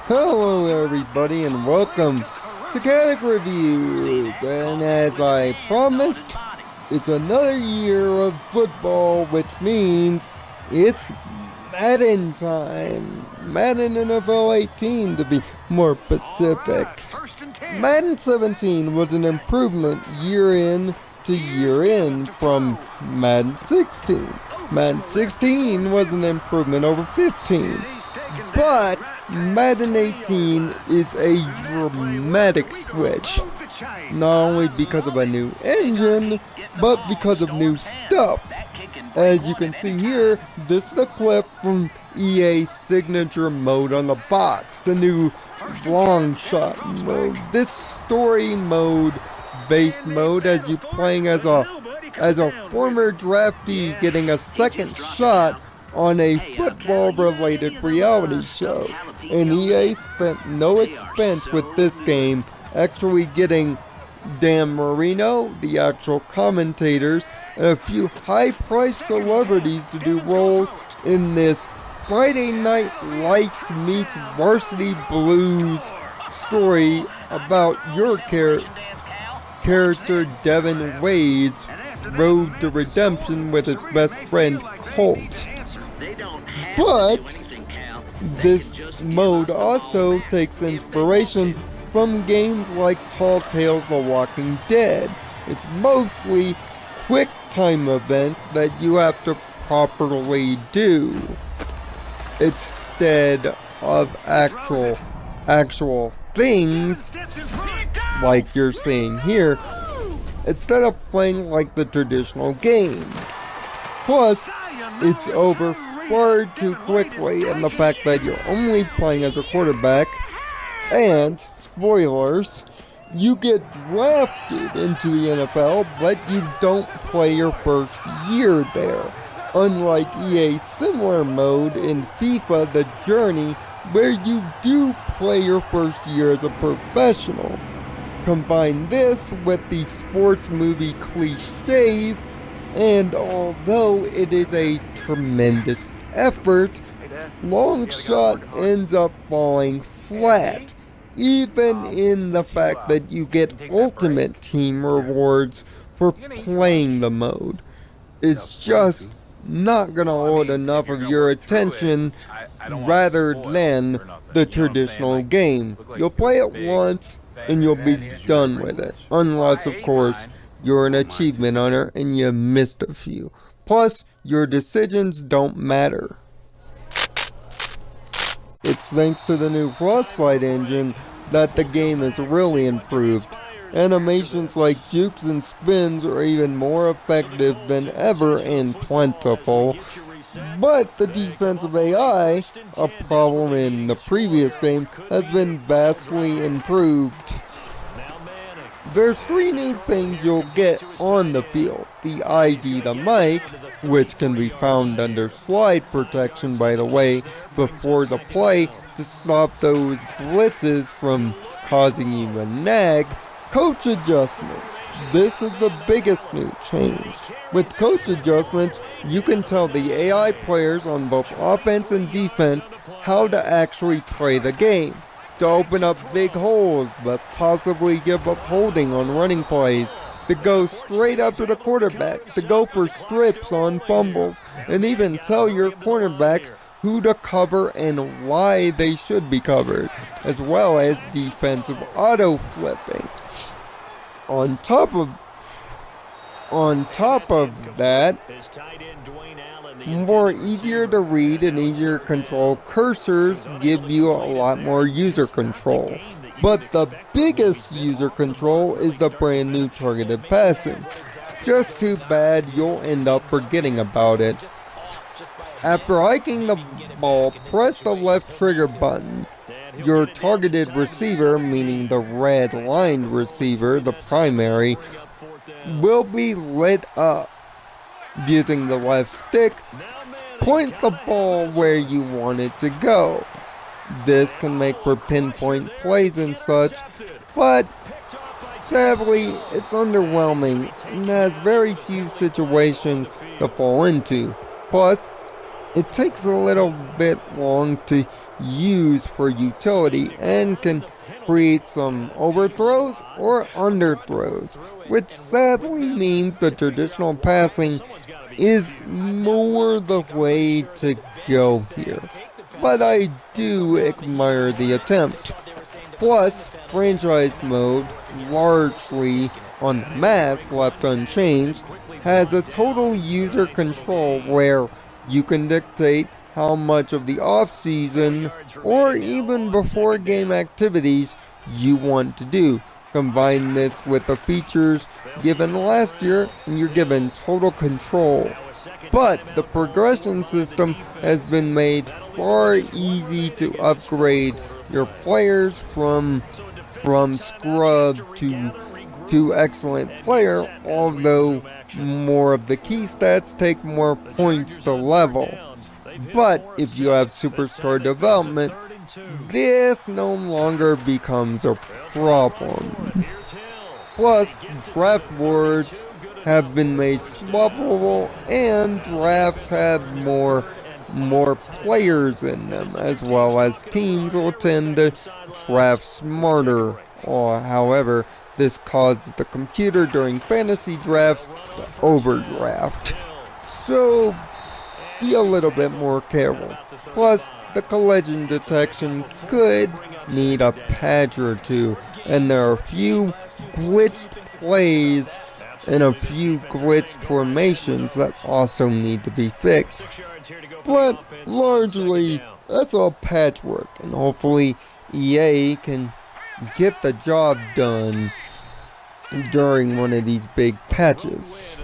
Hello everybody and welcome to Canic Reviews, and as I promised, it's another year of football, which means it's Madden time. Madden NFL 18 to be more specific. Madden 17 was an improvement year in to year in from Madden 16. Madden 16 was an improvement over 15. But Madden 18 is a dramatic switch, not only because of a new engine, but because of new stuff. As you can see here, this is a clip from EA's signature mode on the box, the new Longshot mode. This story mode based mode has you playing as a former draftee getting a second shot on a football-related reality show, and EA spent no expense with this game, actually getting Dan Marino, the actual commentators, and a few high-priced celebrities to do roles in this Friday Night Lights meets Varsity Blues story about your character Devin Wade's road to redemption with his best friend Colt. But this mode also takes inspiration from games like Tall Tales The Walking Dead. It's mostly quick time events that you have to properly do instead of actual things like you're seeing here, instead of playing like the traditional game. Plus, it's over far too quickly, and the fact that you're only playing as a quarterback, and, spoilers, you get drafted into the NFL, but you don't play your first year there. Unlike EA's similar mode in FIFA The Journey, where you do play your first year as a professional. Combine this with the sports movie cliches, and although it is a tremendous effort, Longshot ends up falling flat, even in the fact that you get ultimate team rewards for playing the mode. It's just not gonna hold enough of your attention rather than the traditional game. You'll play it once and you'll be done with it, unless of course you're an achievement hunter and you missed a few. Plus, your decisions don't matter. It's thanks to the new Frostbite engine that the game is really improved. Animations like jukes and spins are even more effective than ever and plentiful. But the defensive AI, a problem in the previous game, has been vastly improved. There's three new things you'll get on the field. The ID the mic, which can be found under slide protection, by the way, before the play to stop those blitzes from causing you to nag. Coach adjustments. This is the biggest new change. With coach adjustments, you can tell the AI players on both offense and defense how to actually play the game. To open up big holes, but possibly give up holding on running plays, to go straight up to the quarterback, to go for strips on fumbles, and even tell your cornerbacks who to cover and why they should be covered, as well as defensive auto flipping. On top of that, more easier to read and easier control cursors give you a lot more user control. But the biggest user control is the brand new targeted passing. Just too bad you'll end up forgetting about it. After hiking the ball, press the left trigger button. Your targeted receiver, meaning the red line receiver, the primary, will be lit up. Using the left stick, point the ball where you want it to go. This can make for pinpoint plays and such, but sadly it's underwhelming and has very few situations to fall into. Plus, it takes a little bit long to use for utility and can create some overthrows or underthrows, which sadly means the traditional passing is more the way to go here. But I do admire the attempt. Plus, franchise mode, largely on the mask left unchanged, has a total user control where you can dictate how much of the off-season or even before game activities you want to do. Combine this with the features given last year and you're given total control. But the progression system has been made far easy to upgrade your players from scrub to excellent player, although more of the key stats take more points to level. But if you have superstar development, this no longer becomes a problem. Plus, draft boards have been made swappable and drafts have more players in them, as well as teams will tend to draft smarter. Or, however, this causes the computer during fantasy drafts to overdraft. So, be a little bit more careful. Plus, the collision detection could need a patch or two, and there are a few glitched plays and a few glitched formations that also need to be fixed. But largely, that's all patchwork, and hopefully EA can get the job done during one of these big patches.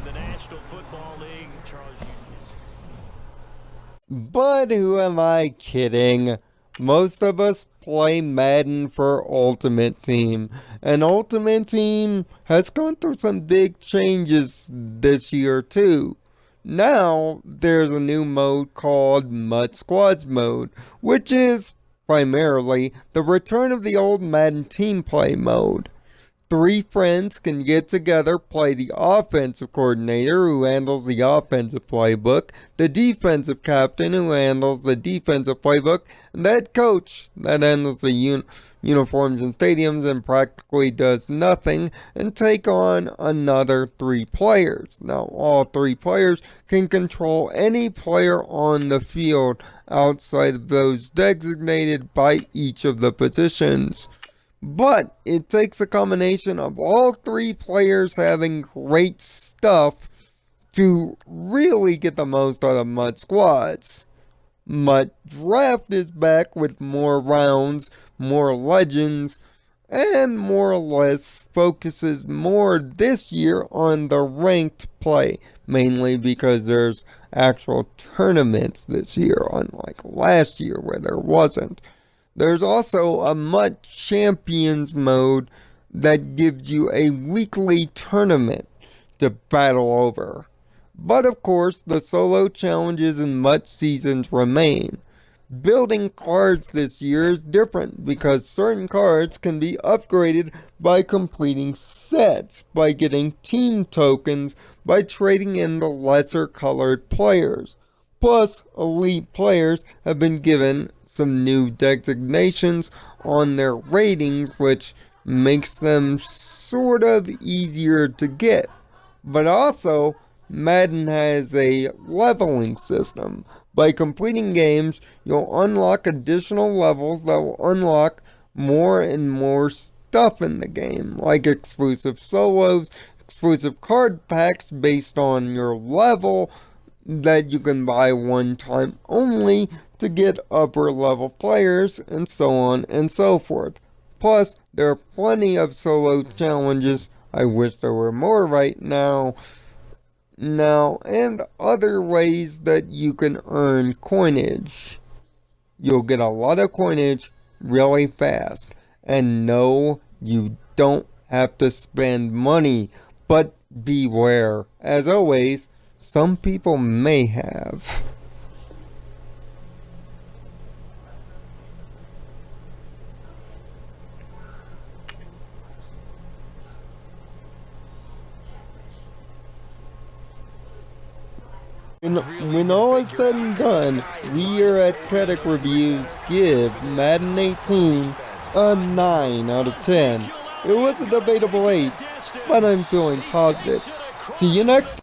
But who am I kidding? Most of us play Madden for Ultimate Team, and Ultimate Team has gone through some big changes this year too. Now, there's a new mode called Mud Squads mode, which is primarily the return of the old Madden Team Play mode. 3 friends can get together, play the offensive coordinator who handles the offensive playbook, the defensive captain who handles the defensive playbook, and the head coach that handles the uniforms and stadiums and practically does nothing, and take on another 3 players. Now, all 3 players can control any player on the field outside of those designated by each of the positions. But it takes a combination of all 3 players having great stuff to really get the most out of Mud Squads. Mud Draft is back with more rounds, more legends, and more or less focuses more this year on the ranked play, mainly because there's actual tournaments this year, unlike last year where there wasn't. There's also a Mud Champions mode that gives you a weekly tournament to battle over. But of course, the solo challenges and Mud seasons remain. Building cards this year is different because certain cards can be upgraded by completing sets, by getting team tokens, by trading in the lesser colored players. Plus, elite players have been given some new designations on their ratings, which makes them sort of easier to get. But also, Madden has a leveling system. By completing games, you'll unlock additional levels that will unlock more and more stuff in the game, like exclusive solos, exclusive card packs based on your level that you can buy one time only to get upper level players, and so on and so forth. Plus, there are plenty of solo challenges. I wish there were more right now, and other ways that you can earn coinage. You'll get a lot of coinage really fast, and no, you don't have to spend money, but beware, as always, some people may have. When all is said and done, we here at Kinetic Reviews give Madden 18 a 9 out of 10. It was a debatable 8, but I'm feeling positive. See you next